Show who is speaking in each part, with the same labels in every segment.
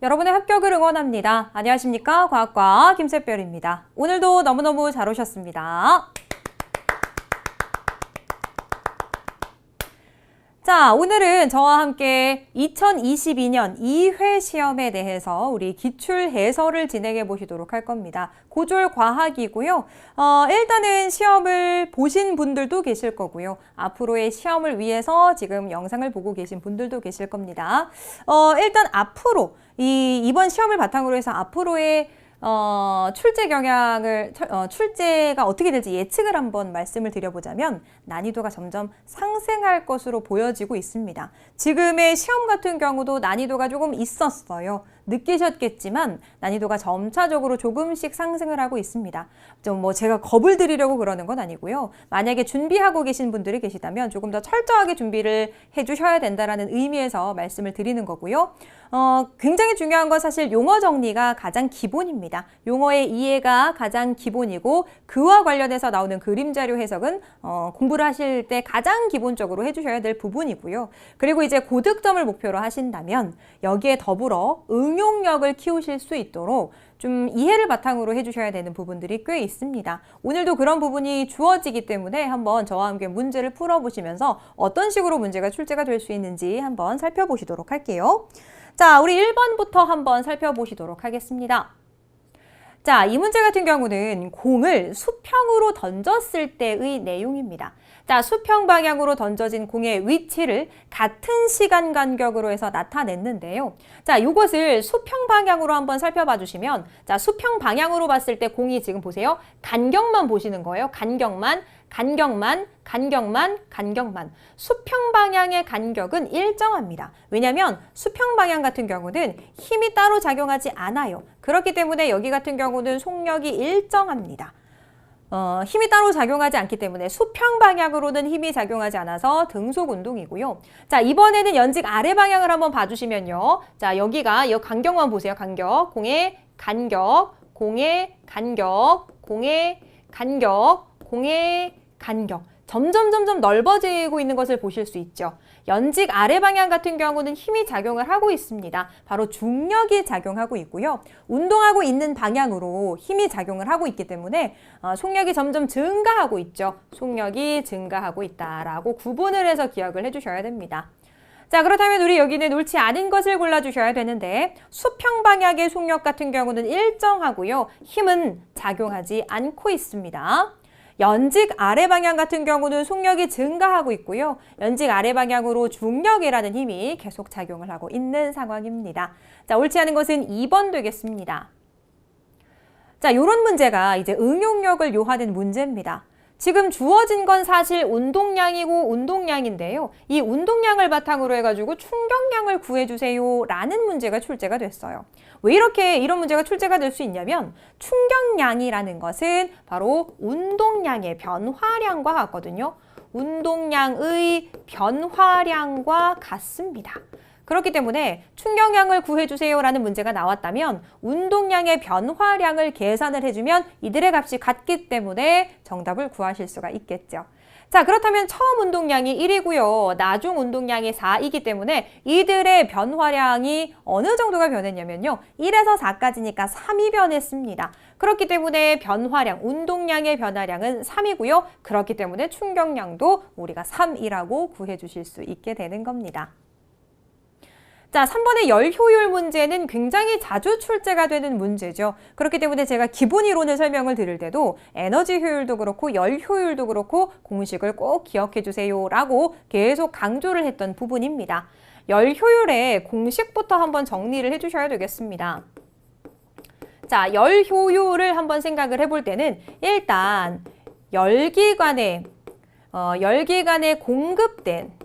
Speaker 1: 여러분의 합격을 응원합니다. 안녕하십니까? 과학과 김샛별입니다. 오늘도 너무너무 잘 오셨습니다. 자, 오늘은 저와 함께 2022년 2회 시험에 대해서 우리 기출 해설을 진행해 보시도록 할 겁니다. 고졸 과학이고요. 일단은 시험을 보신 분들도 계실 거고요. 앞으로의 시험을 위해서 지금 영상을 보고 계신 분들도 계실 겁니다. 일단 앞으로 이번 시험을 바탕으로 해서 앞으로의 출제 경향을, 출제가 어떻게 될지 예측을 한번 말씀을 드려보자면 난이도가 점점 상승할 것으로 보여지고 있습니다. 지금의 시험 같은 경우도 난이도가 조금 있었어요. 느끼셨겠지만 난이도가 점차적으로 조금씩 상승을 하고 있습니다. 좀 제가 겁을 드리려고 그러는 건 아니고요. 만약에 준비하고 계신 분들이 계시다면 조금 더 철저하게 준비를 해주셔야 된다는 의미에서 말씀을 드리는 거고요. 굉장히 중요한 건 사실 용어 정리가 가장 기본입니다. 용어의 이해가 가장 기본이고 그와 관련해서 나오는 그림 자료 해석은 공부를 하실 때 가장 기본적으로 해주셔야 될 부분이고요. 그리고 이제 고득점을 목표로 하신다면 여기에 더불어 응용력을 키우실 수 있도록 좀 이해를 바탕으로 해주셔야 되는 부분들이 꽤 있습니다. 오늘도 그런 부분이 주어지기 때문에 한번 저와 함께 문제를 풀어보시면서 어떤 식으로 문제가 출제가 될 수 있는지 한번 살펴보시도록 할게요. 자, 우리 1번부터 한번 살펴보시도록 하겠습니다. 자, 이 문제 같은 경우는 공을 수평으로 던졌을 때의 내용입니다. 자, 수평 방향으로 던져진 공의 위치를 같은 시간 간격으로 해서 나타냈는데요. 자, 이것을 수평 방향으로 한번 살펴봐 주시면, 자, 수평 방향으로 봤을 때 공이 지금 보세요. 간격만 보시는 거예요. 간격만. 수평 방향의 간격은 일정합니다. 왜냐하면 수평 방향 같은 경우는 힘이 따로 작용하지 않아요. 그렇기 때문에 여기 같은 경우는 속력이 일정합니다. 힘이 따로 작용하지 않기 때문에 수평 방향으로는 힘이 작용하지 않아서 등속 운동이고요. 자, 이번에는 연직 아래 방향을 한번 봐주시면요. 자, 여기가 이 간격만 보세요. 간격, 공의 간격, 공의 간격, 공의 간격, 공의 간격. 점점 넓어지고 있는 것을 보실 수 있죠. 연직 아래 방향 같은 경우는 힘이 작용을 하고 있습니다. 바로 중력이 작용하고 있고요. 운동하고 있는 방향으로 힘이 작용을 하고 있기 때문에 속력이 점점 증가하고 있죠. 속력이 증가하고 있다라고 구분을 해서 기억을 해주셔야 됩니다. 자, 그렇다면 우리 여기는 옳지 않은 것을 골라주셔야 되는데 수평 방향의 속력 같은 경우는 일정하고요. 힘은 작용하지 않고 있습니다. 연직 아래 방향 같은 경우는 속력이 증가하고 있고요. 연직 아래 방향으로 중력이라는 힘이 계속 작용을 하고 있는 상황입니다. 자, 옳지 않은 것은 2번 되겠습니다. 자, 이런 문제가 이제 응용력을 요하는 문제입니다. 지금 주어진 건 사실 운동량이고 운동량인데요. 이 운동량을 바탕으로 해가지고 충격량을 구해주세요 라는 문제가 출제가 됐어요. 왜 이렇게 이런 문제가 출제가 될 수 있냐면 충격량이라는 것은 바로 운동량의 변화량과 같거든요. 운동량의 변화량과 같습니다. 그렇기 때문에 충격량을 구해주세요 라는 문제가 나왔다면 운동량의 변화량을 계산을 해주면 이들의 값이 같기 때문에 정답을 구하실 수가 있겠죠. 자, 그렇다면 처음 운동량이 1이고요. 나중 운동량이 4이기 때문에 이들의 변화량이 어느 정도가 변했냐면요. 1에서 4까지니까 3이 변했습니다. 그렇기 때문에 변화량, 운동량의 변화량은 3이고요. 그렇기 때문에 충격량도 우리가 3이라고 구해주실 수 있게 되는 겁니다. 자, 3번의 열 효율 문제는 굉장히 자주 출제가 되는 문제죠. 그렇기 때문에 제가 기본 이론을 설명을 드릴 때도 에너지 효율도 그렇고 열 효율도 그렇고 공식을 꼭 기억해 주세요 라고 계속 강조를 했던 부분입니다. 열 효율의 공식부터 한번 정리를 해 주셔야 되겠습니다. 자, 열 효율을 한번 생각을 해볼 때는 일단 열기관에 공급된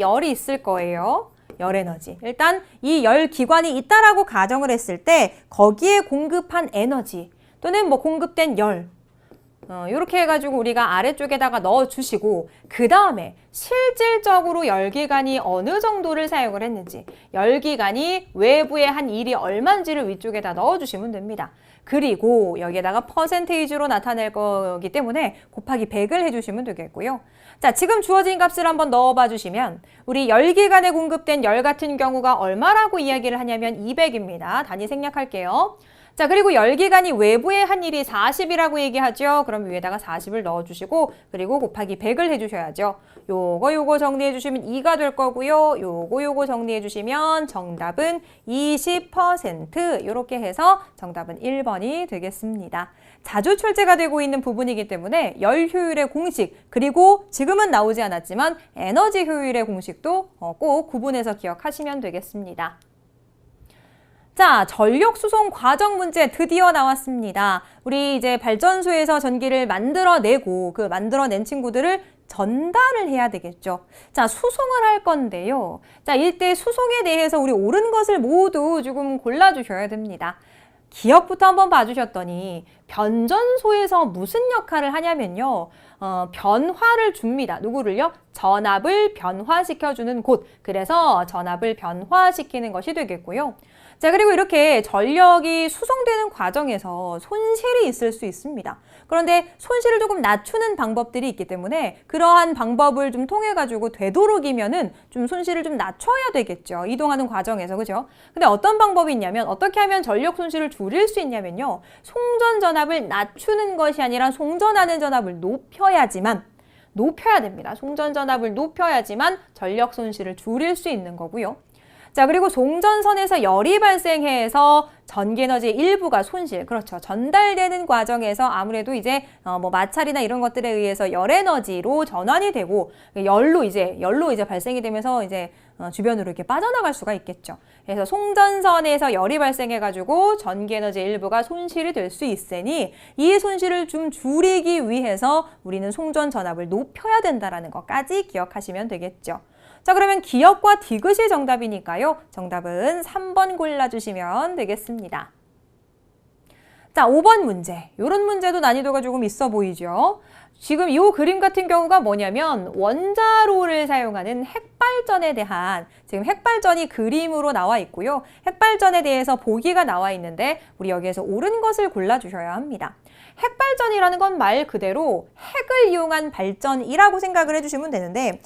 Speaker 1: 열이 있을 거예요. 열 에너지. 일단 이 열 기관이 있다라고 가정을 했을 때 거기에 공급한 에너지 또는 공급된 열 이렇게 해가지고 우리가 아래쪽에다가 넣어주시고 그 다음에 실질적으로 열기관이 어느 정도를 사용을 했는지 열기관이 외부에 한 일이 얼마인지를 위쪽에다 넣어주시면 됩니다. 그리고 여기에다가 퍼센테이지로 나타낼 거기 때문에 곱하기 100을 해주시면 되겠고요. 자, 지금 주어진 값을 한번 넣어봐 주시면 우리 열기관에 공급된 열 같은 경우가 얼마라고 이야기를 하냐면 200입니다. 단위 생략할게요. 자, 그리고 열기관이 외부의 한일이 40이라고 얘기하죠. 그럼 위에다가 40을 넣어주시고 그리고 곱하기 100을 해주셔야죠. 요거 정리해 주시면 2가 될 거고요. 요거 정리해 주시면 정답은 20% 이렇게 해서 정답은 1번이 되겠습니다. 자주 출제가 되고 있는 부분이기 때문에 열 효율의 공식 그리고 지금은 나오지 않았지만 에너지 효율의 공식도 꼭 구분해서 기억하시면 되겠습니다. 자, 전력 수송 과정 문제 드디어 나왔습니다. 우리 이제 발전소에서 전기를 만들어내고 그 만들어낸 친구들을 전달을 해야 되겠죠. 자, 수송을 할 건데요. 자, 이때 수송에 대해서 우리 옳은 것을 모두 조금 골라주셔야 됩니다. 기억부터 한번 봐주셨더니 변전소에서 무슨 역할을 하냐면요. 변화를 줍니다. 누구를요? 전압을 변화시켜주는 곳. 그래서 전압을 변화시키는 것이 되겠고요. 자, 그리고 이렇게 전력이 수송되는 과정에서 손실이 있을 수 있습니다. 그런데 손실을 조금 낮추는 방법들이 있기 때문에 그러한 방법을 좀 통해 가지고 되도록이면은 좀 손실을 좀 낮춰야 되겠죠. 이동하는 과정에서, 그죠? 근데 어떤 방법이 있냐면 어떻게 하면 전력 손실을 줄일 수 있냐면요. 송전 전압을 낮추는 것이 아니라 송전하는 전압을 높여야 됩니다. 송전 전압을 높여야지만 전력 손실을 줄일 수 있는 거고요. 자, 그리고 송전선에서 열이 발생해서 전기에너지의 일부가 손실, 그렇죠. 전달되는 과정에서 아무래도 이제 뭐 마찰이나 이런 것들에 의해서 열에너지로 전환이 되고 열로 이제 발생이 되면서 이제 주변으로 이렇게 빠져나갈 수가 있겠죠. 그래서 송전선에서 열이 발생해가지고 전기에너지의 일부가 손실이 될 수 있으니 이 손실을 좀 줄이기 위해서 우리는 송전 전압을 높여야 된다라는 것까지 기억하시면 되겠죠. 자, 그러면 기역과 디귿이 정답이니까요. 정답은 3번 골라주시면 되겠습니다. 자, 5번 문제. 이런 문제도 난이도가 조금 있어 보이죠? 지금 이 그림 같은 경우가 뭐냐면 원자로를 사용하는 핵발전에 대한 지금 핵발전이 그림으로 나와 있고요. 핵발전에 대해서 보기가 나와 있는데 우리 여기에서 옳은 것을 골라주셔야 합니다. 핵발전이라는 건 말 그대로 핵을 이용한 발전이라고 생각을 해주시면 되는데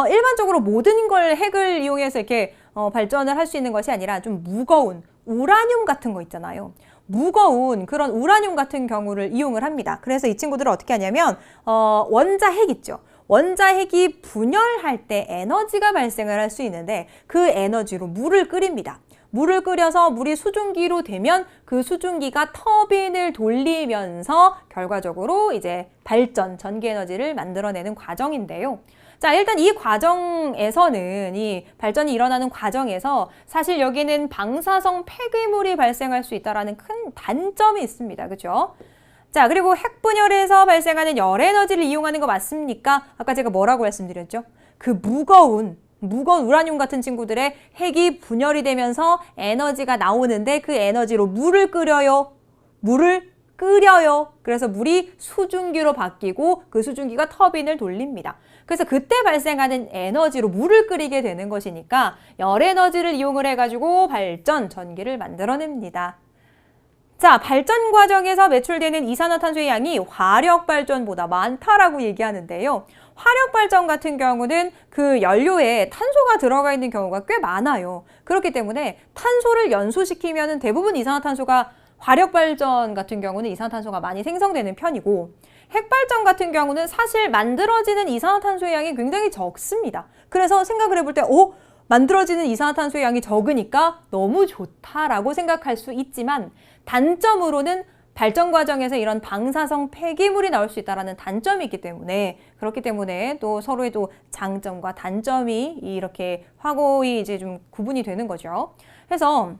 Speaker 1: 일반적으로 모든 걸 핵을 이용해서 이렇게 발전을 할 수 있는 것이 아니라 좀 무거운 우라늄 같은 거 있잖아요. 무거운 그런 우라늄 같은 경우를 이용을 합니다. 그래서 이 친구들은 어떻게 하냐면 원자핵 있죠. 원자핵이 분열할 때 에너지가 발생을 할 수 있는데 그 에너지로 물을 끓입니다. 물을 끓여서 물이 수증기로 되면 그 수증기가 터빈을 돌리면서 결과적으로 이제 발전, 전기 에너지를 만들어내는 과정인데요. 자, 일단 이 과정에서는 이 발전이 일어나는 과정에서 사실 여기는 방사성 폐기물이 발생할 수 있다는 큰 단점이 있습니다. 그죠? 자, 그리고 핵분열에서 발생하는 열에너지를 이용하는 거 맞습니까? 아까 제가 뭐라고 말씀드렸죠? 그 무거운 우라늄 같은 친구들의 핵이 분열이 되면서 에너지가 나오는데 그 에너지로 물을 끓여요. 그래서 물이 수증기로 바뀌고 그 수증기가 터빈을 돌립니다. 그래서 그때 발생하는 에너지로 물을 끓이게 되는 것이니까 열에너지를 이용을 해가지고 발전, 전기를 만들어냅니다. 자, 발전 과정에서 매출되는 이산화탄소의 양이 화력발전보다 많다라고 얘기하는데요. 화력발전 같은 경우는 그 연료에 탄소가 들어가 있는 경우가 꽤 많아요. 그렇기 때문에 탄소를 연소시키면 대부분 이산화탄소가 화력발전 같은 경우는 이산화탄소가 많이 생성되는 편이고 핵발전 같은 경우는 사실 만들어지는 이산화탄소의 양이 굉장히 적습니다. 그래서 생각을 해볼 때 만들어지는 이산화탄소의 양이 적으니까 너무 좋다라고 생각할 수 있지만 단점으로는 발전 과정에서 이런 방사성 폐기물이 나올 수 있다는 단점이 있기 때문에 그렇기 때문에 또 서로의 또 장점과 단점이 이렇게 확고히 이제 좀 구분이 되는 거죠. 그래서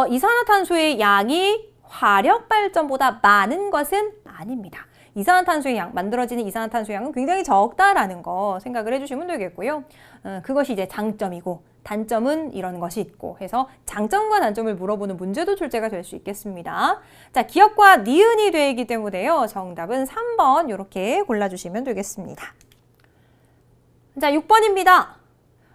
Speaker 1: 이산화탄소의 양이 화력 발전보다 많은 것은 아닙니다. 이산화탄소의 양, 만들어지는 이산화탄소의 양은 굉장히 적다라는 거 생각을 해주시면 되겠고요. 그것이 이제 장점이고 단점은 이런 것이 있고 해서 장점과 단점을 물어보는 문제도 출제가 될 수 있겠습니다. 자, 기역과 니은이 되기 때문에요. 정답은 3번 이렇게 골라주시면 되겠습니다. 자, 6번입니다.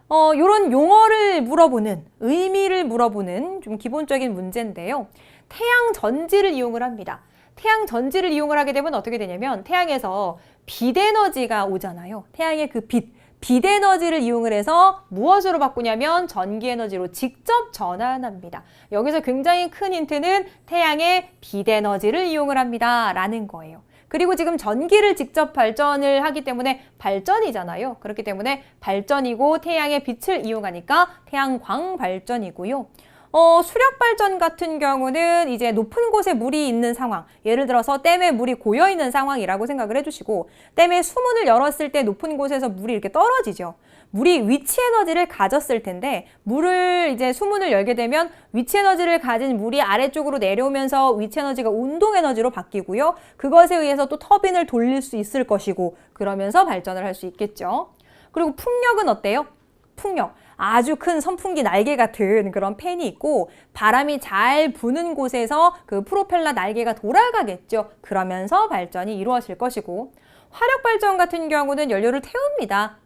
Speaker 1: 요런 용어를 물어보는, 의미를 물어보는 좀 기본적인 문제인데요. 태양 전지를 이용을 합니다. 태양 전지를 이용을 하게 되면 어떻게 되냐면 태양에서 빛에너지가 오잖아요. 태양의 그 빛에너지를 이용을 해서 무엇으로 바꾸냐면 전기에너지로 직접 전환합니다. 여기서 굉장히 큰 힌트는 태양의 빛에너지를 이용을 합니다. 라는 거예요. 그리고 지금 전기를 직접 발전을 하기 때문에 발전이잖아요. 그렇기 때문에 발전이고 태양의 빛을 이용하니까 태양광 발전이고요. 수력 발전 같은 경우는 이제 높은 곳에 물이 있는 상황, 예를 들어서 댐에 물이 고여 있는 상황이라고 생각을 해주시고, 댐에 수문을 열었을 때 높은 곳에서 물이 이렇게 떨어지죠. 물이 위치 에너지를 가졌을 텐데, 물을 이제 수문을 열게 되면 위치 에너지를 가진 물이 아래쪽으로 내려오면서 위치 에너지가 운동 에너지로 바뀌고요. 그것에 의해서 또 터빈을 돌릴 수 있을 것이고, 그러면서 발전을 할 수 있겠죠. 그리고 풍력은 어때요? 풍력. 아주 큰 선풍기 날개 같은 그런 팬이 있고 바람이 잘 부는 곳에서 그 프로펠러 날개가 돌아가겠죠. 그러면서 발전이 이루어질 것이고, 화력 발전 같은 경우는 연료를 태웁니다.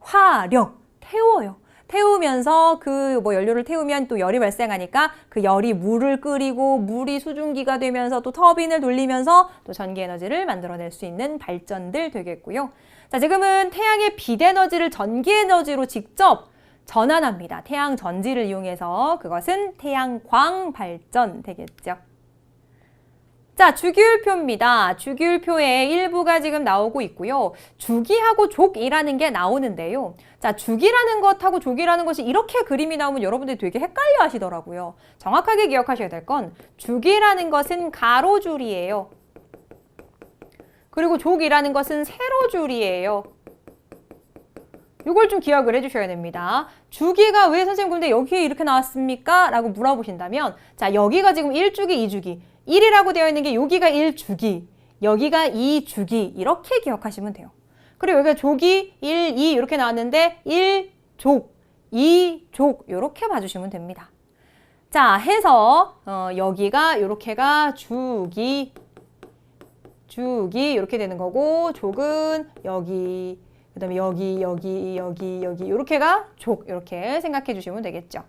Speaker 1: 화력, 태워요. 태우면서 그 연료를 태우면 또 열이 발생하니까 그 열이 물을 끓이고 물이 수증기가 되면서 또 터빈을 돌리면서 또 전기 에너지를 만들어낼 수 있는 발전들 되겠고요. 자, 지금은 태양의 빛 에너지를 전기 에너지로 직접 전환합니다. 태양 전지를 이용해서 그것은 태양광 발전 되겠죠. 자, 주기율표입니다. 주기율표의 일부가 지금 나오고 있고요. 주기하고 족이라는 게 나오는데요. 자, 주기라는 것하고 족이라는 것이 이렇게 그림이 나오면 여러분들이 되게 헷갈려 하시더라고요. 정확하게 기억하셔야 될 건 주기라는 것은 가로줄이에요. 그리고 족이라는 것은 세로줄이에요. 이걸 좀 기억을 해주셔야 됩니다. 주기가 왜 선생님 근데 여기에 이렇게 나왔습니까? 라고 물어보신다면, 자, 여기가 지금 1주기, 2주기. 1이라고 되어 있는 게 여기가 1주기, 여기가 2주기. 이렇게 기억하시면 돼요. 그리고 여기가 조기 1, 2 이렇게 나왔는데 1족, 2족 이렇게 봐주시면 됩니다. 자, 해서 여기가 이렇게가 주기 이렇게 되는 거고, 족은 여기, 그 다음에 여기 이렇게가 족, 이렇게 생각해 주시면 되겠죠.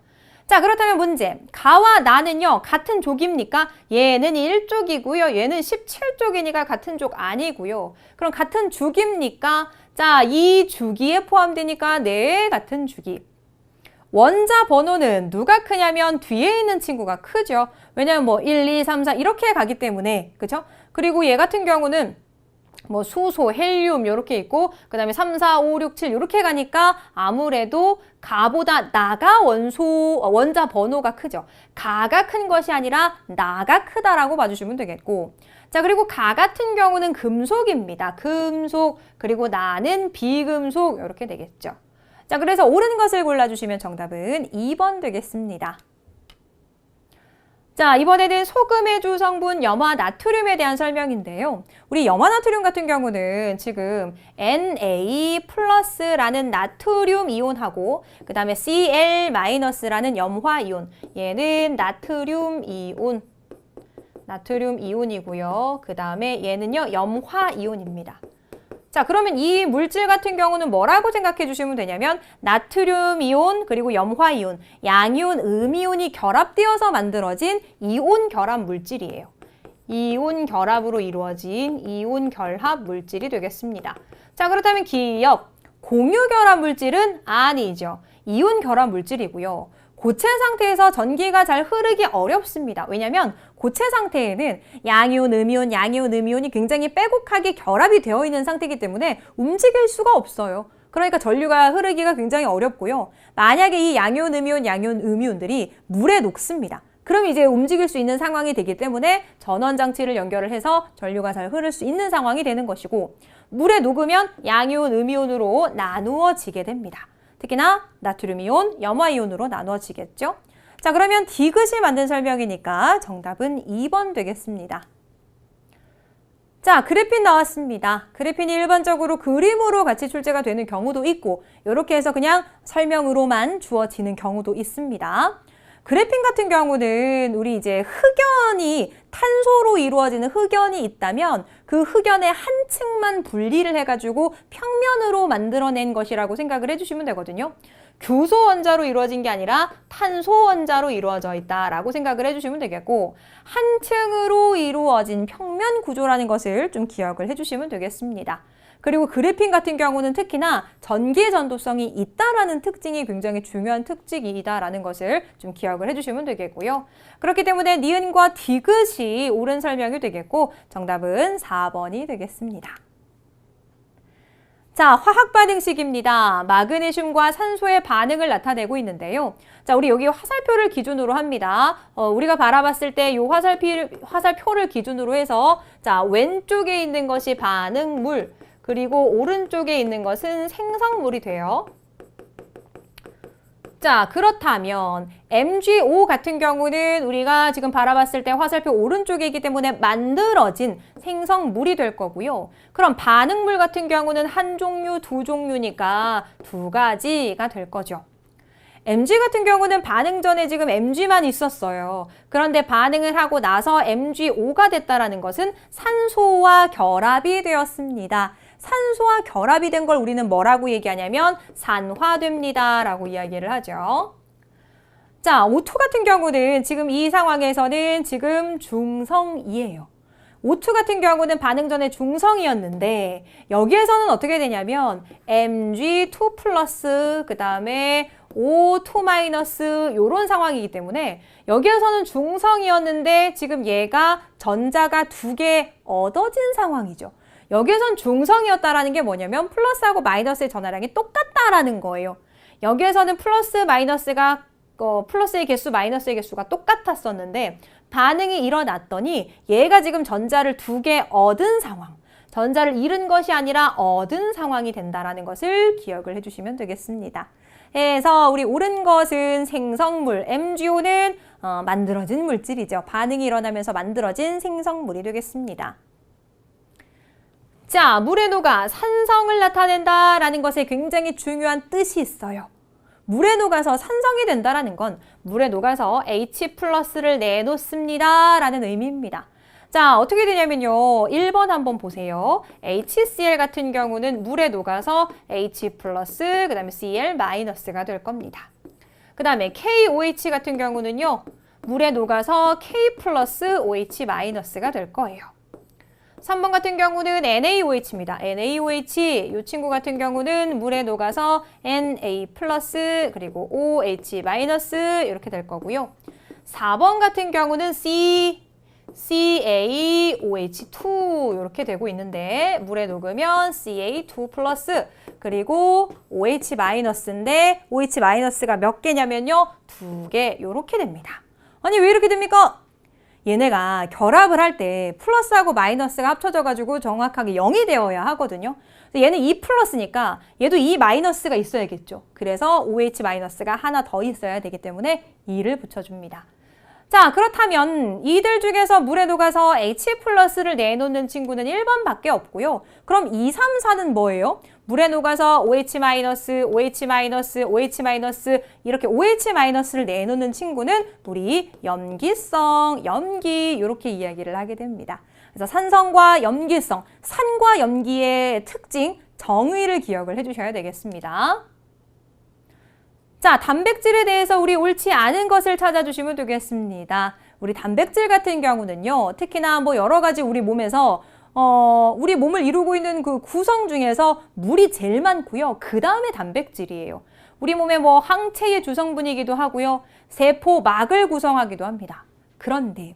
Speaker 1: 자, 그렇다면 문제. 가와 나는요, 같은 족입니까? 얘는 1족이고요. 얘는 17족이니까 같은 족 아니고요. 그럼 같은 주기입니까? 자, 이 주기에 포함되니까 네, 같은 주기. 원자 번호는 누가 크냐면 뒤에 있는 친구가 크죠. 왜냐면 뭐 1, 2, 3, 4 이렇게 가기 때문에, 그죠? 그리고 얘 같은 경우는 뭐 수소, 헬륨 이렇게 있고 그 다음에 3, 4, 5, 6, 7 이렇게 가니까 아무래도 가보다 나가 원자 번호가 크죠. 가가 큰 것이 아니라 나가 크다라고 봐주시면 되겠고, 자, 그리고 가 같은 경우는 금속입니다. 금속, 그리고 나는 비금속 이렇게 되겠죠. 자, 그래서 옳은 것을 골라주시면 정답은 2번 되겠습니다. 자, 이번에는 소금의 주 성분 염화 나트륨에 대한 설명인데요. 우리 염화 나트륨 같은 경우는 지금 Na+라는 나트륨 이온하고 그 다음에 Cl-라는 염화 이온, 얘는 나트륨 이온이고요. 그 다음에 얘는요 염화 이온입니다. 자, 그러면 이 물질 같은 경우는 뭐라고 생각해 주시면 되냐면 나트륨 이온 그리고 염화 이온, 양이온, 음이온이 결합되어서 만들어진 이온 결합 물질이에요. 이온 결합으로 이루어진 이온 결합 물질이 되겠습니다. 자, 그렇다면 기억, 공유 결합 물질은 아니죠. 이온 결합 물질이고요. 고체 상태에서 전기가 잘 흐르기 어렵습니다. 왜냐하면 고체 상태에는 양이온, 음이온이 굉장히 빼곡하게 결합이 되어 있는 상태이기 때문에 움직일 수가 없어요. 그러니까 전류가 흐르기가 굉장히 어렵고요. 만약에 이 양이온, 음이온들이 물에 녹습니다. 그럼 이제 움직일 수 있는 상황이 되기 때문에 전원장치를 연결을 해서 전류가 잘 흐를 수 있는 상황이 되는 것이고, 물에 녹으면 양이온, 음이온으로 나누어지게 됩니다. 특히나 나트륨이온, 염화이온으로 나누어지겠죠. 자, 그러면 디귿이 만든 설명이니까 정답은 2번 되겠습니다. 자, 그래핀 나왔습니다. 그래핀이 일반적으로 그림으로 같이 출제가 되는 경우도 있고 이렇게 해서 그냥 설명으로만 주어지는 경우도 있습니다. 그래핀 같은 경우는 우리 이제 흑연이 탄소로 이루어지는 흑연이 있다면 그 흑연의 한 층만 분리를 해가지고 평면으로 만들어낸 것이라고 생각을 해주시면 되거든요. 규소 원자로 이루어진 게 아니라 탄소 원자로 이루어져 있다라고 생각을 해주시면 되겠고, 한 층으로 이루어진 평면 구조라는 것을 좀 기억을 해주시면 되겠습니다. 그리고 그래핀 같은 경우는 특히나 전기 전도성이 있다라는 특징이 굉장히 중요한 특징이다라는 것을 좀 기억을 해주시면 되겠고요. 그렇기 때문에 니은과 디귿이 옳은 설명이 되겠고, 정답은 4번이 되겠습니다. 자, 화학 반응식입니다. 마그네슘과 산소의 반응을 나타내고 있는데요. 자, 우리 여기 화살표를 기준으로 합니다. 우리가 바라봤을 때 이 화살표를 기준으로 해서, 자, 왼쪽에 있는 것이 반응물, 그리고 오른쪽에 있는 것은 생성물이 돼요. 자, 그렇다면 MgO 같은 경우는 우리가 지금 바라봤을 때 화살표 오른쪽에 있기 때문에 만들어진 생성물이 될 거고요. 그럼 반응물 같은 경우는 한 종류, 두 종류니까 두 가지가 될 거죠. Mg 같은 경우는 반응 전에 지금 Mg만 있었어요. 그런데 반응을 하고 나서 MgO가 됐다라는 것은 산소와 결합이 되었습니다. 산소와 결합이 된 걸 우리는 뭐라고 얘기하냐면 산화됩니다 라고 이야기를 하죠. 자, O2 같은 경우는 지금 이 상황에서는 지금 중성이에요. O2 같은 경우는 반응 전에 중성이었는데 여기에서는 어떻게 되냐면 Mg2 플러스 그 다음에 O2 마이너스 이런 상황이기 때문에 여기에서는 중성이었는데 지금 얘가 전자가 두 개 얻어진 상황이죠. 여기에선 중성이었다라는 게 뭐냐면 플러스하고 마이너스의 전하량이 똑같다라는 거예요. 여기에서는 플러스 마이너스가 플러스의 개수 마이너스의 개수가 똑같았었는데 반응이 일어났더니 얘가 지금 전자를 두 개 얻은 상황, 전자를 잃은 것이 아니라 얻은 상황이 된다라는 것을 기억을 해주시면 되겠습니다. 그래서 우리 옳은 것은 생성물, MgO는 만들어진 물질이죠. 반응이 일어나면서 만들어진 생성물이 되겠습니다. 자, 물에 녹아 산성을 나타낸다라는 것에 굉장히 중요한 뜻이 있어요. 물에 녹아서 산성이 된다라는 건 물에 녹아서 H+를 내놓습니다 라는 의미입니다. 자, 어떻게 되냐면요. 1번 한번 보세요. HCl 같은 경우는 물에 녹아서 H+, 그 다음에 Cl-가 될 겁니다. 그 다음에 KOH 같은 경우는요. 물에 녹아서 K+OH- 가 될 거예요. 3번 같은 경우는 NaOH입니다. NaOH, 이 친구 같은 경우는 물에 녹아서 Na+, 그리고 OH- 이렇게 될 거고요. 4번 같은 경우는 CaOH2 이렇게 되고 있는데 물에 녹으면 Ca2+, 그리고 OH-인데 OH-가 몇 개냐면요. 2개 이렇게 됩니다. 아니 왜 이렇게 됩니까? 얘네가 결합을 할 때 플러스하고 마이너스가 합쳐져가지고 정확하게 0이 되어야 하거든요. 얘는 2+니까 얘도 2- 있어야겠죠. 그래서 OH- 하나 더 있어야 되기 때문에 2를 붙여줍니다. 자, 그렇다면 이들 중에서 물에 녹아서 H+를 내놓는 친구는 1번밖에 없고요. 그럼 2, 3, 4는 뭐예요? 물에 녹아서 OH-, OH- 이렇게 OH-를 내놓는 친구는 우리 염기성, 염기 이렇게 이야기를 하게 됩니다. 그래서 산성과 염기성, 산과 염기의 특징, 정의를 기억을 해주셔야 되겠습니다. 자, 단백질에 대해서 우리 옳지 않은 것을 찾아주시면 되겠습니다. 우리 단백질 같은 경우는요, 특히나 뭐 여러 가지 우리 몸에서 우리 몸을 이루고 있는 그 구성 중에서 물이 제일 많고요. 그 다음에 단백질이에요. 우리 몸의 뭐 항체의 주성분이기도 하고요. 세포막을 구성하기도 합니다. 그런데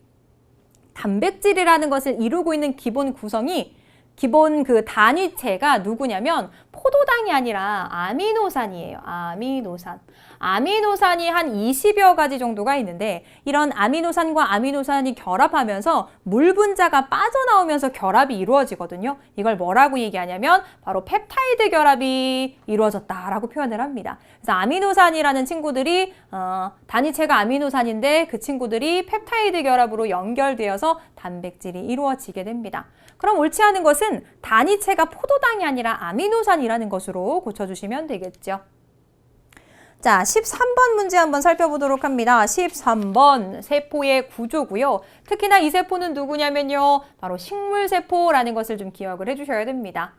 Speaker 1: 단백질이라는 것을 이루고 있는 기본 구성이 기본 그 단위체가 누구냐면 포도당이 아니라 아미노산이에요. 아미노산. 아미노산이 한 20여 가지 정도가 있는데 이런 아미노산과 아미노산이 결합하면서 물 분자가 빠져나오면서 결합이 이루어지거든요. 이걸 뭐라고 얘기하냐면 바로 펩타이드 결합이 이루어졌다라고 표현을 합니다. 그래서 아미노산이라는 친구들이 단위체가 아미노산인데 그 친구들이 펩타이드 결합으로 연결되어서 단백질이 이루어지게 됩니다. 그럼 옳지 않은 것은 단위체가 포도당이 아니라 아미노산이라는 것으로 고쳐주시면 되겠죠. 자, 13번 문제 한번 살펴보도록 합니다. 13번 세포의 구조고요. 특히나 이 세포는 누구냐면요. 바로 식물세포라는 것을 좀 기억을 해주셔야 됩니다.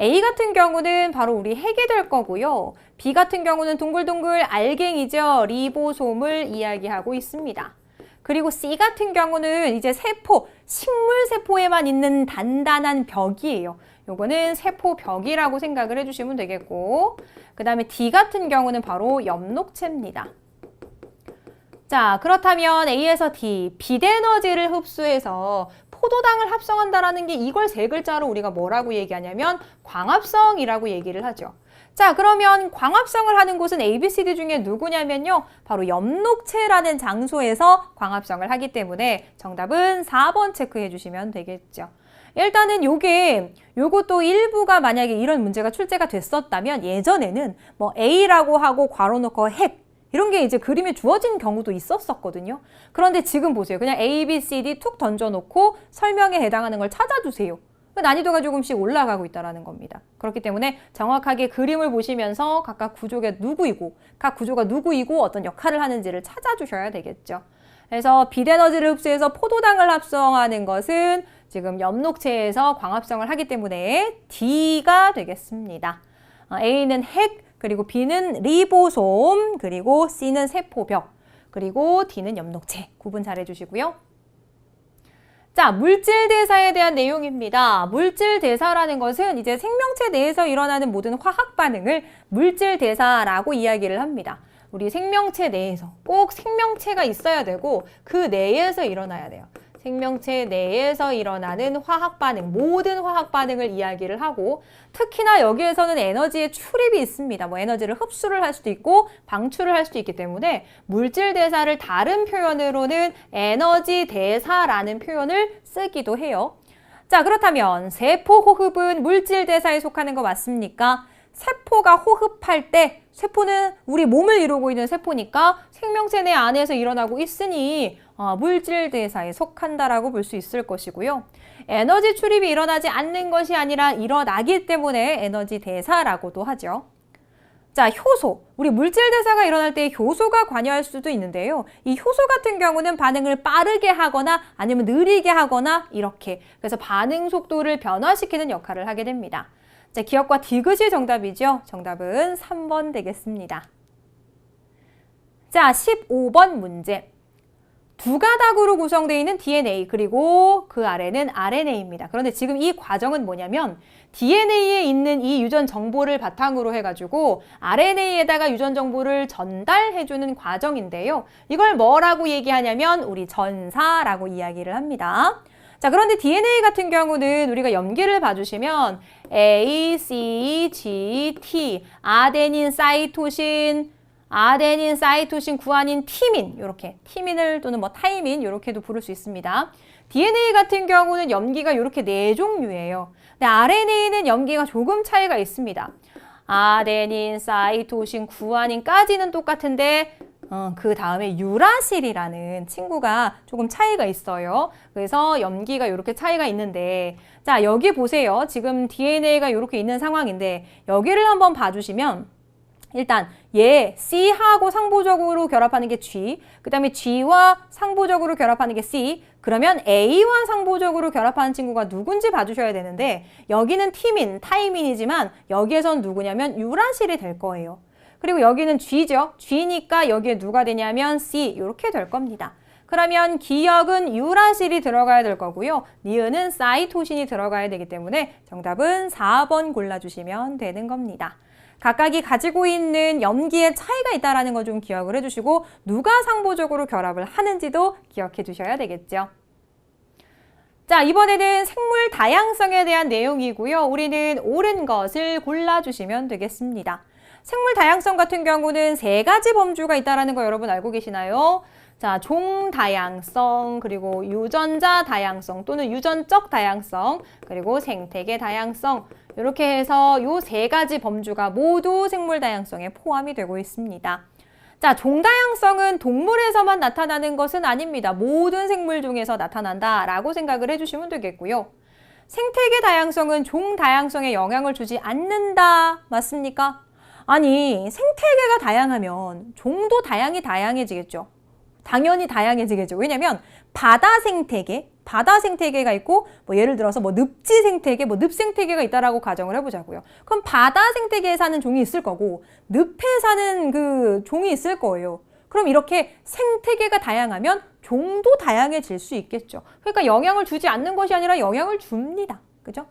Speaker 1: A 같은 경우는 바로 우리 핵이 될 거고요. B 같은 경우는 동글동글 알갱이죠. 리보솜을 이야기하고 있습니다. 그리고 C 같은 경우는 이제 세포, 식물세포에만 있는 단단한 벽이에요. 요거는 세포벽이라고 생각을 해주시면 되겠고, 그 다음에 D 같은 경우는 바로 엽록체입니다. 자, 그렇다면 A에서 D, 빛에너지를 흡수해서 포도당을 합성한다라는 게 이걸 세 글자로 우리가 뭐라고 얘기하냐면 광합성이라고 얘기를 하죠. 자, 그러면 광합성을 하는 곳은 A, B, C, D 중에 누구냐면요. 바로 엽록체라는 장소에서 광합성을 하기 때문에 정답은 4번 체크해 주시면 되겠죠. 일단은 요것도 일부가 만약에 이런 문제가 출제가 됐었다면 예전에는 뭐 A라고 하고 괄호 넣고 핵 이런 게 이제 그림에 주어진 경우도 있었거든요. 그런데 지금 보세요. 그냥 A, B, C, D 툭 던져놓고 설명에 해당하는 걸 찾아주세요. 난이도가 조금씩 올라가고 있다는 겁니다. 그렇기 때문에 정확하게 그림을 보시면서 각각 구조가 누구이고 각 구조가 누구이고 어떤 역할을 하는지를 찾아주셔야 되겠죠. 그래서 빛에너지를 흡수해서 포도당을 합성하는 것은 지금 엽록체에서 광합성을 하기 때문에 D가 되겠습니다. A는 핵, 그리고 B는 리보솜, 그리고 C는 세포벽, 그리고 D는 엽록체. 구분 잘 해주시고요. 자, 물질대사에 대한 내용입니다. 물질대사라는 것은 이제 생명체 내에서 일어나는 모든 화학 반응을 물질대사라고 이야기를 합니다. 우리 생명체 내에서 꼭 생명체가 있어야 되고 그 내에서 일어나야 돼요. 생명체 내에서 일어나는 화학 반응, 모든 화학 반응을 이야기를 하고 특히나 여기에서는 에너지의 출입이 있습니다. 뭐 에너지를 흡수를 할 수도 있고 방출을 할 수도 있기 때문에 물질 대사를 다른 표현으로는 에너지 대사라는 표현을 쓰기도 해요. 자, 그렇다면 세포 호흡은 물질 대사에 속하는 거 맞습니까? 세포가 호흡할 때 세포는 우리 몸을 이루고 있는 세포니까 생명체 내 안에서 일어나고 있으니 물질 대사에 속한다라고 볼 수 있을 것이고요. 에너지 출입이 일어나지 않는 것이 아니라 일어나기 때문에 에너지 대사라고도 하죠. 자, 효소. 우리 물질 대사가 일어날 때 효소가 관여할 수도 있는데요. 이 효소 같은 경우는 반응을 빠르게 하거나 아니면 느리게 하거나 이렇게. 그래서 반응 속도를 변화시키는 역할을 하게 됩니다. 자, 기억과 디귿이 정답이죠. 정답은 3번 되겠습니다. 자, 15번 문제. 두 가닥으로 구성되어 있는 DNA 그리고 그 아래는 RNA입니다. 그런데 지금 이 과정은 뭐냐면 DNA에 있는 이 유전 정보를 바탕으로 해가지고 RNA에다가 유전 정보를 전달해주는 과정인데요. 이걸 뭐라고 얘기하냐면 우리 전사라고 이야기를 합니다. 자, 그런데 DNA 같은 경우는 우리가 염기를 봐주시면 A, C, G, T, 아데닌, 사이토신, 구아닌, 티민 이렇게 티민을 또는 뭐 타이민 이렇게도 부를 수 있습니다. DNA 같은 경우는 염기가 이렇게 4종류예요. 근데 RNA는 염기가 조금 차이가 있습니다. 아데닌, 사이토신, 구아닌까지는 똑같은데 그 다음에 유라실이라는 친구가 조금 차이가 있어요. 그래서 염기가 이렇게 차이가 있는데 자, 여기 보세요. 지금 DNA가 이렇게 있는 상황인데 여기를 한번 봐주시면 일단 얘 C하고 상보적으로 결합하는 게 G, 그 다음에 G와 상보적으로 결합하는 게 C, 그러면 A와 상보적으로 결합하는 친구가 누군지 봐주셔야 되는데 여기는 티민, 타이민이지만 여기에선 누구냐면 유라실이 될 거예요. 그리고 여기는 G죠. G니까 여기에 누가 되냐면 C, 이렇게 될 겁니다. 그러면 기역은 유라실이 들어가야 될 거고요. 니은은 사이토신이 들어가야 되기 때문에 정답은 4번 골라주시면 되는 겁니다. 각각이 가지고 있는 염기의 차이가 있다는 거 좀 기억을 해주시고 누가 상보적으로 결합을 하는지도 기억해 주셔야 되겠죠. 자, 이번에는 생물 다양성에 대한 내용이고요. 우리는 옳은 것을 골라주시면 되겠습니다. 생물 다양성 같은 경우는 3가지 범주가 있다는 거 여러분 알고 계시나요? 자, 종 다양성, 그리고 유전자 다양성 또는 유전적 다양성, 그리고 생태계 다양성 이렇게 해서 이 3가지 범주가 모두 생물 다양성에 포함이 되고 있습니다. 자, 종 다양성은 동물에서만 나타나는 것은 아닙니다. 모든 생물 중에서 나타난다라고 생각을 해주시면 되겠고요. 생태계 다양성은 종 다양성에 영향을 주지 않는다. 맞습니까? 아니, 생태계가 다양하면 종도 다양해지겠죠. 당연히 다양해지겠죠. 왜냐면 바다 생태계가 있고 뭐 예를 들어서 뭐 늪지 생태계, 뭐 늪 생태계가 있다라고 가정을 해보자고요. 그럼 바다 생태계에 사는 종이 있을 거고 늪에 사는 그 종이 있을 거예요. 그럼 이렇게 생태계가 다양하면 종도 다양해질 수 있겠죠. 그러니까 영향을 주지 않는 것이 아니라 영향을 줍니다. 그죠?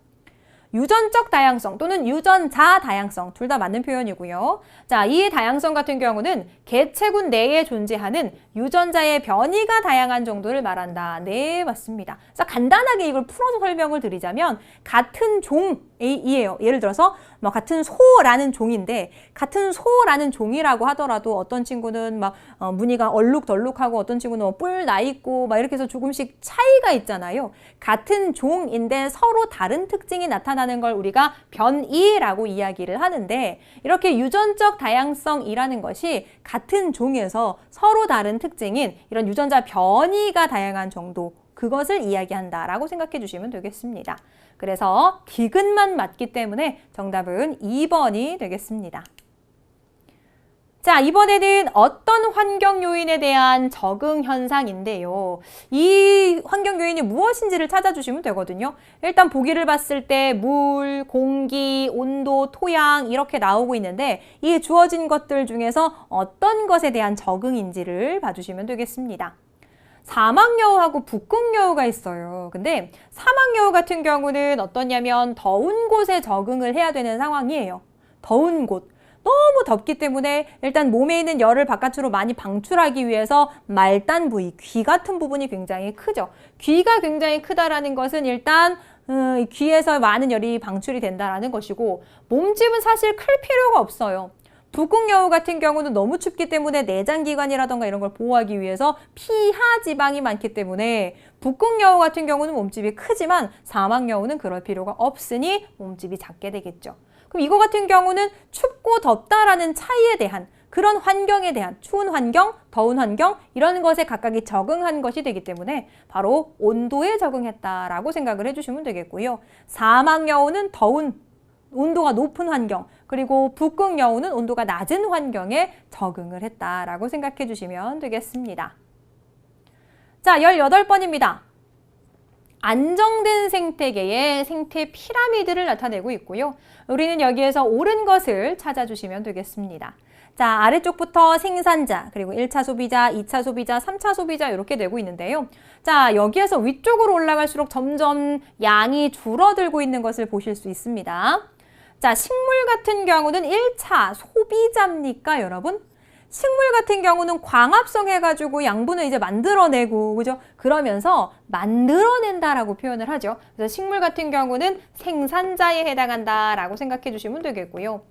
Speaker 1: 유전적 다양성 또는 유전자 다양성 둘 다 맞는 표현이고요. 자, 이 다양성 같은 경우는 개체군 내에 존재하는 유전자의 변이가 다양한 정도를 말한다. 네, 맞습니다. 자, 간단하게 이걸 풀어서 설명을 드리자면 같은 종이에요. 예를 들어서 뭐 같은 소라는 종인데 같은 소라는 종이라고 하더라도 어떤 친구는 막 무늬가 얼룩덜룩하고 어떤 친구는 뭐 뿔 나 있고 막 이렇게 해서 조금씩 차이가 있잖아요. 같은 종인데 서로 다른 특징이 나타나는 걸 우리가 변이라고 이야기를 하는데 이렇게 유전적 다양성이라는 것이 같은 종에서 서로 다른 특징인 이런 유전자 변이가 다양한 정도 그것을 이야기한다라고 생각해 주시면 되겠습니다. 그래서 디귿만 맞기 때문에 정답은 2번이 되겠습니다. 자, 이번에는 어떤 환경 요인에 대한 적응 현상인데요. 이 환경 요인이 무엇인지를 찾아주시면 되거든요. 일단 보기를 봤을 때 물, 공기, 온도, 토양 이렇게 나오고 있는데 이 주어진 것들 중에서 어떤 것에 대한 적응인지를 봐주시면 되겠습니다. 사막여우하고 북극여우가 있어요. 근데 사막여우 같은 경우는 어떠냐면 더운 곳에 적응을 해야 되는 상황이에요. 더운 곳. 너무 덥기 때문에 일단 몸에 있는 열을 바깥으로 많이 방출하기 위해서 말단 부위, 귀 같은 부분이 굉장히 크죠. 귀가 굉장히 크다라는 것은 일단 귀에서 많은 열이 방출이 된다라는 것이고 몸집은 사실 클 필요가 없어요. 북극여우 같은 경우는 너무 춥기 때문에 내장기관이라던가 이런 걸 보호하기 위해서 피하 지방이 많기 때문에 북극여우 같은 경우는 몸집이 크지만 사막여우는 그럴 필요가 없으니 몸집이 작게 되겠죠. 그럼 이거 같은 경우는 춥고 덥다라는 차이에 대한 그런 환경에 대한 추운 환경, 더운 환경 이런 것에 각각이 적응한 것이 되기 때문에 바로 온도에 적응했다라고 생각을 해주시면 되겠고요. 사막여우는 더운 온도가 높은 환경 그리고 북극여우는 온도가 낮은 환경에 적응을 했다라고 생각해 주시면 되겠습니다. 자, 18번입니다. 안정된 생태계의 생태 피라미드를 나타내고 있고요. 우리는 여기에서 옳은 것을 찾아주시면 되겠습니다. 자, 아래쪽부터 생산자, 그리고 1차 소비자, 2차 소비자, 3차 소비자 이렇게 되고 있는데요. 자, 여기에서 위쪽으로 올라갈수록 점점 양이 줄어들고 있는 것을 보실 수 있습니다. 자, 식물 같은 경우는 1차 소비자입니까, 여러분? 식물 같은 경우는 광합성 해가지고 양분을 이제 만들어내고, 그죠? 그러면서 만들어낸다라고 표현을 하죠. 그래서 식물 같은 경우는 생산자에 해당한다라고 생각해 주시면 되겠고요.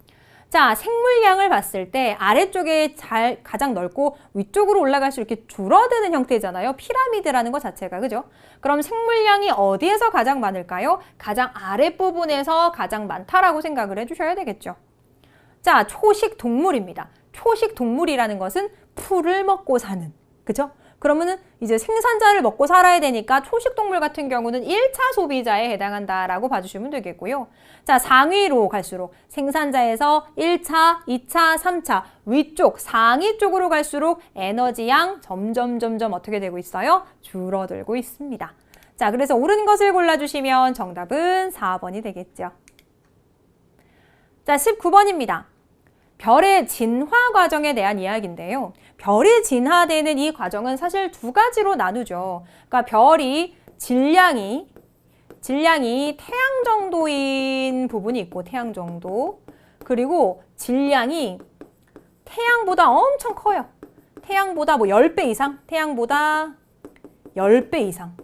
Speaker 1: 자, 생물량을 봤을 때 아래쪽에 가장 넓고 위쪽으로 올라갈수록 이렇게 줄어드는 형태잖아요. 피라미드라는 것 자체가, 그죠? 그럼 생물량이 어디에서 가장 많을까요? 가장 아랫부분에서 가장 많다라고 생각을 해주셔야 되겠죠. 자, 초식 동물입니다. 초식 동물이라는 것은 풀을 먹고 사는, 그죠? 그러면은 이제 생산자를 먹고 살아야 되니까 초식 동물 같은 경우는 1차 소비자에 해당한다라고 봐주시면 되겠고요. 자, 상위로 갈수록 생산자에서 1차, 2차, 3차 위쪽, 상위 쪽으로 갈수록 에너지양 점점 어떻게 되고 있어요? 줄어들고 있습니다. 자, 그래서 옳은 것을 골라주시면 정답은 4번이 되겠죠. 자, 19번입니다. 별의 진화 과정에 대한 이야기인데요. 별이 진화되는 이 과정은 사실 두 가지로 나누죠. 그러니까 별이 질량이 태양 정도인 부분이 있고, 태양 정도. 그리고 질량이 태양보다 엄청 커요. 태양보다 뭐 10배 이상, 태양보다 10배 이상.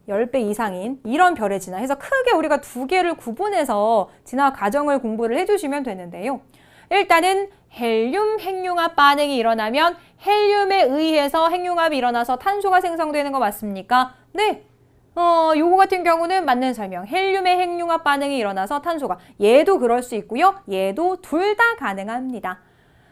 Speaker 1: 10배 이상인 이런 별의 진화. 해서 크게 우리가 두 개를 구분해서 진화 과정을 공부를 해주시면 되는데요. 일단은 헬륨 핵융합 반응이 일어나면 헬륨에 의해서 핵융합이 일어나서 탄소가 생성되는 거 맞습니까? 네. 요거 같은 경우는 맞는 설명. 헬륨의 핵융합 반응이 일어나서 탄소가. 얘도 그럴 수 있고요. 얘도 둘 다 가능합니다.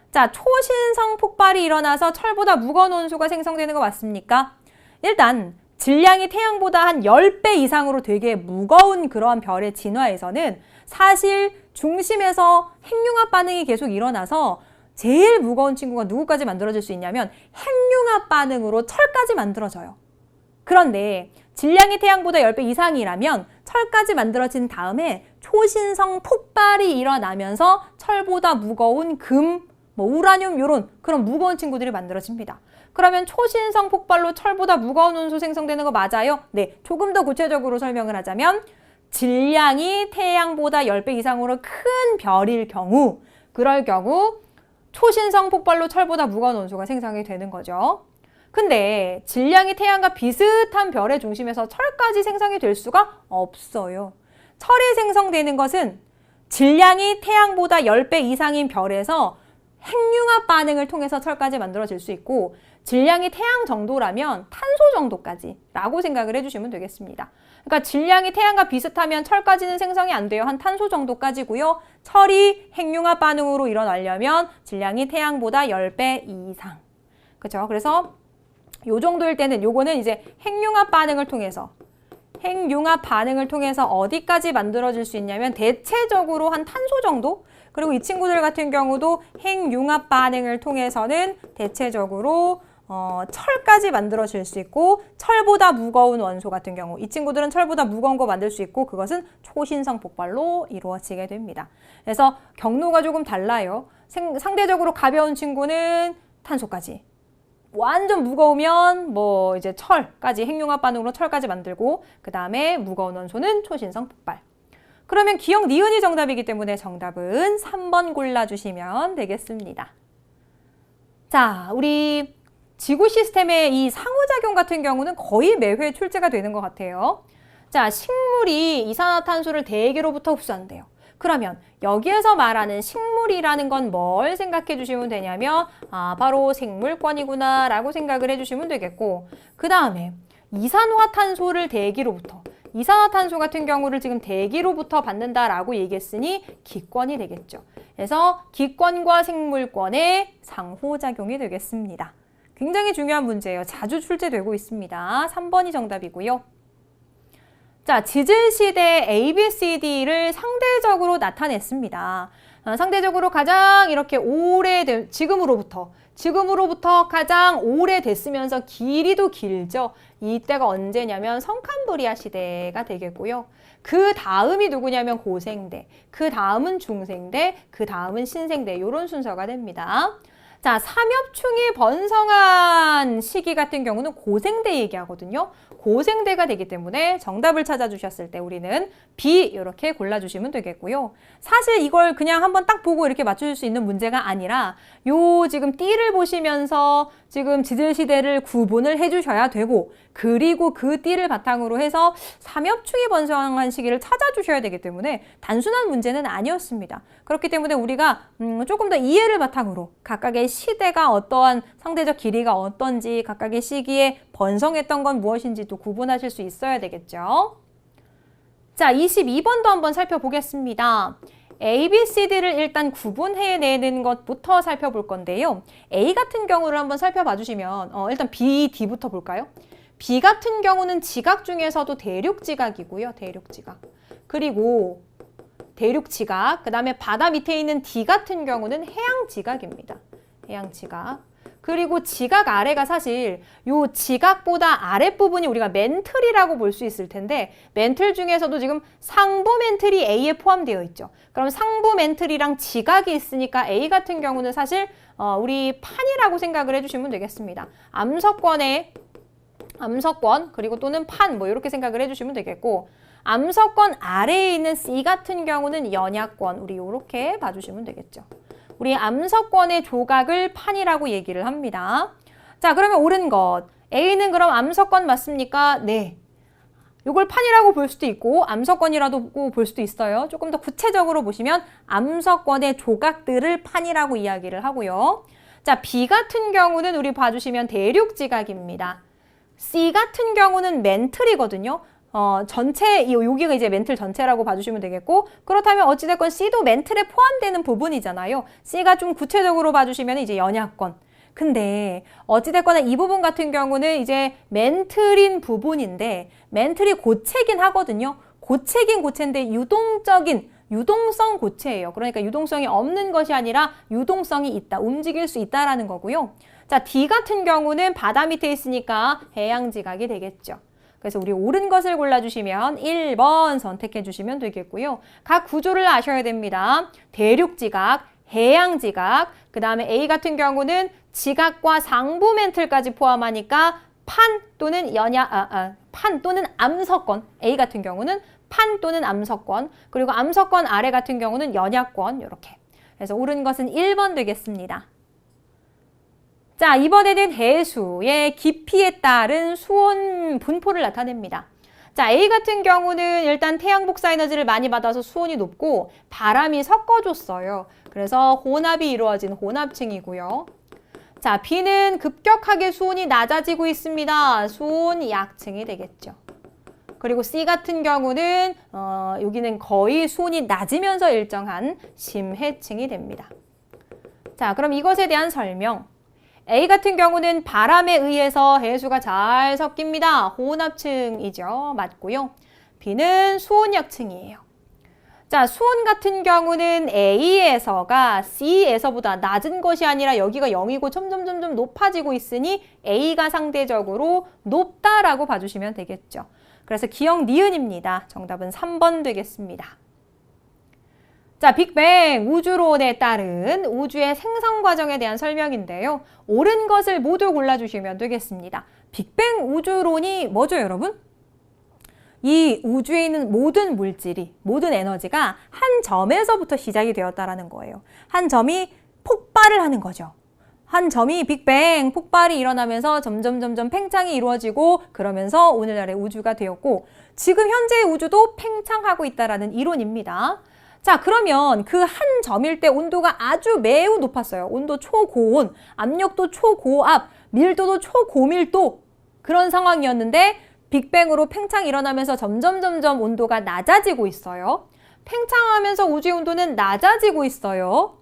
Speaker 1: 자, 초신성 폭발이 일어나서 철보다 무거운 원소가 생성되는 거 맞습니까? 일단 질량이 태양보다 한 10배 이상으로 되게 무거운 그러한 별의 진화에서는 사실 중심에서 핵융합 반응이 계속 일어나서 제일 무거운 친구가 누구까지 만들어질 수 있냐면 핵융합 반응으로 철까지 만들어져요. 그런데 질량이 태양보다 10배 이상이라면 철까지 만들어진 다음에 초신성 폭발이 일어나면서 철보다 무거운 금, 우라늄 이런 그런 무거운 친구들이 만들어집니다. 그러면 초신성 폭발로 철보다 무거운 원소 생성되는 거 맞아요? 네, 조금 더 구체적으로 설명을 하자면 질량이 태양보다 10배 이상으로 큰 별일 경우, 그럴 경우 초신성 폭발로 철보다 무거운 원소가 생성이 되는 거죠. 근데 질량이 태양과 비슷한 별의 중심에서 철까지 생성이 될 수가 없어요. 철이 생성되는 것은 질량이 태양보다 10배 이상인 별에서 핵융합 반응을 통해서 철까지 만들어질 수 있고, 질량이 태양 정도라면 탄소 정도까지 라고 생각을 해주시면 되겠습니다. 그러니까 질량이 태양과 비슷하면 철까지는 생성이 안 돼요. 한 탄소 정도까지고요. 철이 핵융합 반응으로 일어나려면 질량이 태양보다 10배 이상. 그렇죠? 그래서 요 정도일 때는 요거는 이제 핵융합 반응을 통해서 어디까지 만들어질 수 있냐면 대체적으로 한 탄소 정도? 그리고 이 친구들 같은 경우도 핵융합 반응을 통해서는 대체적으로 철까지 만들어질 수 있고, 철보다 무거운 원소 같은 경우 이 친구들은 철보다 무거운 거 만들 수 있고, 그것은 초신성 폭발로 이루어지게 됩니다. 그래서 경로가 조금 달라요. 상대적으로 가벼운 친구는 탄소까지, 완전 무거우면 이제 철까지, 핵융합 반응으로 철까지 만들고, 그 다음에 무거운 원소는 초신성 폭발. 그러면 기억 니은이 정답이기 때문에 정답은 3번 골라주시면 되겠습니다. 자, 우리 지구 시스템의 이 상호작용 같은 경우는 거의 매회 출제가 되는 것 같아요. 자, 식물이 이산화탄소를 대기로부터 흡수한대요. 그러면 여기에서 말하는 식물이라는 건 뭘 생각해 주시면 되냐면, 바로 생물권이구나 라고 생각을 해주시면 되겠고, 그 다음에 이산화탄소를 대기로부터, 이산화탄소 같은 경우를 지금 대기로부터 받는다라고 얘기했으니 기권이 되겠죠. 그래서 기권과 생물권의 상호작용이 되겠습니다. 굉장히 중요한 문제예요. 자주 출제되고 있습니다. 3번이 정답이고요. 자, 지질시대 ABCD를 상대적으로 나타냈습니다. 상대적으로 가장 이렇게 오래된, 지금으로부터 가장 오래됐으면서 길이도 길죠. 이때가 언제냐면 성캄브리아 시대가 되겠고요. 그 다음이 누구냐면 고생대, 그 다음은 중생대, 그 다음은 신생대, 이런 순서가 됩니다. 자, 삼엽충이 번성한 시기 같은 경우는 고생대 얘기하거든요. 고생대가 되기 때문에 정답을 찾아주셨을 때 우리는 B 이렇게 골라주시면 되겠고요. 사실 이걸 그냥 한번 딱 보고 이렇게 맞출 수 있는 문제가 아니라 요 지금 띠를 보시면서 지금 지질시대를 구분을 해주셔야 되고, 그리고 그 띠를 바탕으로 해서 삼엽충이 번성한 시기를 찾아주셔야 되기 때문에 단순한 문제는 아니었습니다. 그렇기 때문에 우리가 조금 더 이해를 바탕으로 각각의 시대가 어떠한 상대적 길이가 어떤지, 각각의 시기에 번성했던 건 무엇인지도 구분하실 수 있어야 되겠죠. 자, 22번도 한번 살펴보겠습니다. A, B, C, D를 일단 구분해내는 것부터 살펴볼 건데요. A 같은 경우를 한번 살펴봐 주시면 일단 B, D부터 볼까요? B 같은 경우는 지각 중에서도 대륙지각이고요. 대륙지각. 그리고 대륙지각, 그 다음에 바다 밑에 있는 D 같은 경우는 해양지각입니다. 해양지각. 그리고 지각 아래가 사실 요 지각보다 아랫부분이 우리가 멘틀이라고 볼 수 있을 텐데, 멘틀 중에서도 지금 상부 멘틀이 A에 포함되어 있죠. 그럼 상부 멘틀이랑 지각이 있으니까 A 같은 경우는 사실 우리 판이라고 생각을 해주시면 되겠습니다. 암석권 그리고 또는 판 이렇게 생각을 해주시면 되겠고, 암석권 아래에 있는 C 같은 경우는 연약권, 우리 이렇게 봐주시면 되겠죠. 우리 암석권의 조각을 판이라고 얘기를 합니다. 자, 그러면 옳은 것. A는 그럼 암석권 맞습니까? 네. 이걸 판이라고 볼 수도 있고 암석권이라도 볼 수도 있어요. 조금 더 구체적으로 보시면 암석권의 조각들을 판이라고 이야기를 하고요. 자, B 같은 경우는 우리 봐주시면 대륙지각입니다. C 같은 경우는 멘틀이거든요. 전체, 여기가 이제 멘틀 전체라고 봐주시면 되겠고, 그렇다면 어찌됐건 C도 멘틀에 포함되는 부분이잖아요. C가 좀 구체적으로 봐주시면 이제 연약권. 근데 어찌됐거나 이 부분 같은 경우는 이제 멘틀인 부분인데 멘틀이 고체긴 하거든요. 고체긴 고체인데 유동성 고체예요. 그러니까 유동성이 없는 것이 아니라 유동성이 있다, 움직일 수 있다라는 거고요. 자, D 같은 경우는 바다 밑에 있으니까 해양지각이 되겠죠. 그래서 우리 옳은 것을 골라주시면 1번 선택해 주시면 되겠고요. 각 구조를 아셔야 됩니다. 대륙지각, 해양지각, 그 다음에 A 같은 경우는 지각과 상부 멘틀까지 포함하니까 판 또는 판 또는 암석권, A 같은 경우는 판 또는 암석권, 그리고 암석권 아래 같은 경우는 연약권, 이렇게. 그래서 옳은 것은 1번 되겠습니다. 자, 이번에는 해수의 깊이에 따른 수온 분포를 나타냅니다. 자, A 같은 경우는 일단 태양 복사 에너지를 많이 받아서 수온이 높고 바람이 섞어줬어요. 그래서 혼합이 이루어진 혼합층이고요. 자, B는 급격하게 수온이 낮아지고 있습니다. 수온 약층이 되겠죠. 그리고 C 같은 경우는 여기는 거의 수온이 낮으면서 일정한 심해층이 됩니다. 자, 그럼 이것에 대한 설명. A 같은 경우는 바람에 의해서 해수가 잘 섞입니다. 혼합층이죠. 맞고요. B는 수온약층이에요. 자, 수온 같은 경우는 A에서가 C에서보다 낮은 것이 아니라 여기가 0이고 점점 높아지고 있으니 A가 상대적으로 높다라고 봐주시면 되겠죠. 그래서 기억 니은입니다. 정답은 3번 되겠습니다. 자, 빅뱅 우주론에 따른 우주의 생성 과정에 대한 설명인데요. 옳은 것을 모두 골라주시면 되겠습니다. 빅뱅 우주론이 뭐죠, 여러분? 이 우주에 있는 모든 물질이, 모든 에너지가 한 점에서부터 시작이 되었다라는 거예요. 한 점이 폭발을 하는 거죠. 한 점이 빅뱅 폭발이 일어나면서 점점 팽창이 이루어지고 그러면서 오늘날의 우주가 되었고 지금 현재의 우주도 팽창하고 있다라는 이론입니다. 자, 그러면 그 한 점일 때 온도가 아주 매우 높았어요. 온도 초고온, 압력도 초고압, 밀도도 초고밀도 그런 상황이었는데 빅뱅으로 팽창이 일어나면서 점점 온도가 낮아지고 있어요. 팽창하면서 우주의 온도는 낮아지고 있어요.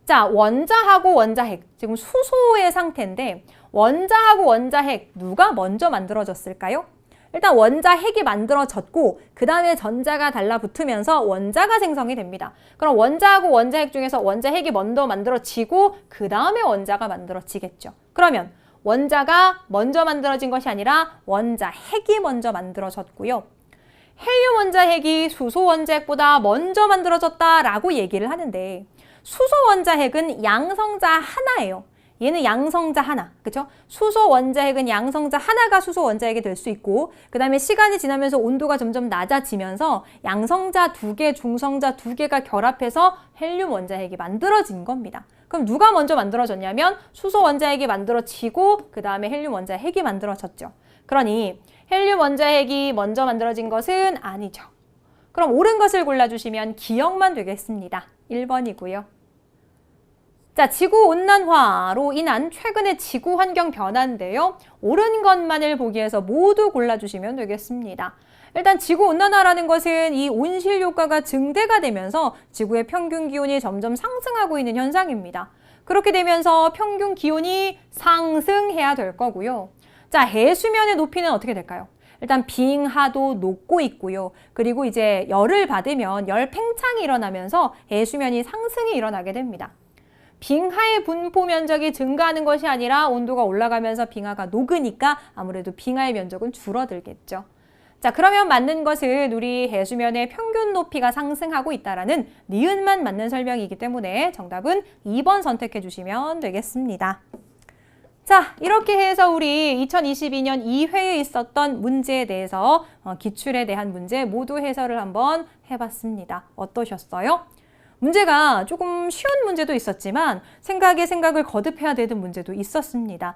Speaker 1: 자, 원자하고 원자핵, 지금 수소의 상태인데 원자하고 원자핵 누가 먼저 만들어졌을까요? 일단 원자핵이 만들어졌고 그 다음에 전자가 달라붙으면서 원자가 생성이 됩니다. 그럼 원자하고 원자핵 중에서 원자핵이 먼저 만들어지고 그 다음에 원자가 만들어지겠죠. 그러면 원자가 먼저 만들어진 것이 아니라 원자핵이 먼저 만들어졌고요. 헬륨 원자핵이 수소 원자핵보다 먼저 만들어졌다라고 얘기를 하는데 수소 원자핵은 양성자 하나예요. 얘는 양성자 하나, 그렇죠? 수소 원자핵은 양성자 하나가 수소 원자핵이 될 수 있고 그 다음에 시간이 지나면서 온도가 점점 낮아지면서 양성자 2개, 중성자 2개가 결합해서 헬륨 원자핵이 만들어진 겁니다. 그럼 누가 먼저 만들어졌냐면 수소 원자핵이 만들어지고 그 다음에 헬륨 원자핵이 만들어졌죠. 그러니 헬륨 원자핵이 먼저 만들어진 것은 아니죠. 그럼 옳은 것을 골라주시면 기억만 되겠습니다. 1번이고요. 자, 지구온난화로 인한 최근의 지구 환경 변화인데요. 옳은 것만을 보기 위해서 모두 골라주시면 되겠습니다. 일단 지구온난화라는 것은 이 온실 효과가 증대가 되면서 지구의 평균 기온이 점점 상승하고 있는 현상입니다. 그렇게 되면서 평균 기온이 상승해야 될 거고요. 자, 해수면의 높이는 어떻게 될까요? 일단 빙하도 녹고 있고요. 그리고 이제 열을 받으면 열 팽창이 일어나면서 해수면이 상승이 일어나게 됩니다. 빙하의 분포 면적이 증가하는 것이 아니라 온도가 올라가면서 빙하가 녹으니까 아무래도 빙하의 면적은 줄어들겠죠. 자, 그러면 맞는 것은 우리 해수면의 평균 높이가 상승하고 있다라는 니은만 맞는 설명이기 때문에 정답은 2번 선택해 주시면 되겠습니다. 자, 이렇게 해서 우리 2022년 2회에 있었던 문제에 대해서 기출에 대한 문제 모두 해설을 한번 해봤습니다. 어떠셨어요? 문제가 조금 쉬운 문제도 있었지만 생각에 생각을 거듭해야 되는 문제도 있었습니다.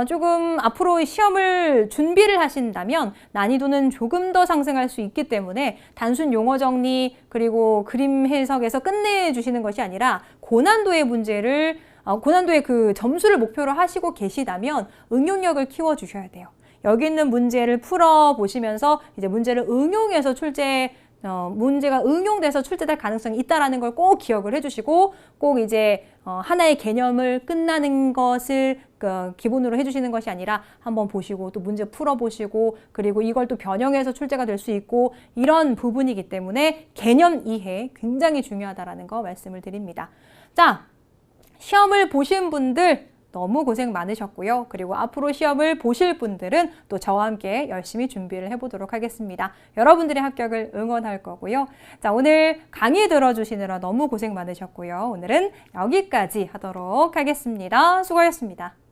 Speaker 1: 조금 앞으로 시험을 준비를 하신다면 난이도는 조금 더 상승할 수 있기 때문에 단순 용어 정리 그리고 그림 해석에서 끝내주시는 것이 아니라 고난도의 문제를 고난도의 그 점수를 목표로 하시고 계시다면 응용력을 키워주셔야 돼요. 여기 있는 문제를 풀어보시면서 이제 문제를 응용해서 출제 문제가 응용돼서 출제될 가능성이 있다라는 걸 꼭 기억을 해주시고 꼭 이제 하나의 개념을 끝나는 것을 기본으로 해주시는 것이 아니라 한번 보시고 또 문제 풀어보시고 그리고 이걸 또 변형해서 출제가 될 수 있고 이런 부분이기 때문에 개념 이해 굉장히 중요하다라는 거 말씀을 드립니다. 자, 시험을 보신 분들 너무 고생 많으셨고요. 그리고 앞으로 시험을 보실 분들은 또 저와 함께 열심히 준비를 해보도록 하겠습니다. 여러분들의 합격을 응원할 거고요. 자, 오늘 강의 들어주시느라 너무 고생 많으셨고요. 오늘은 여기까지 하도록 하겠습니다. 수고하셨습니다.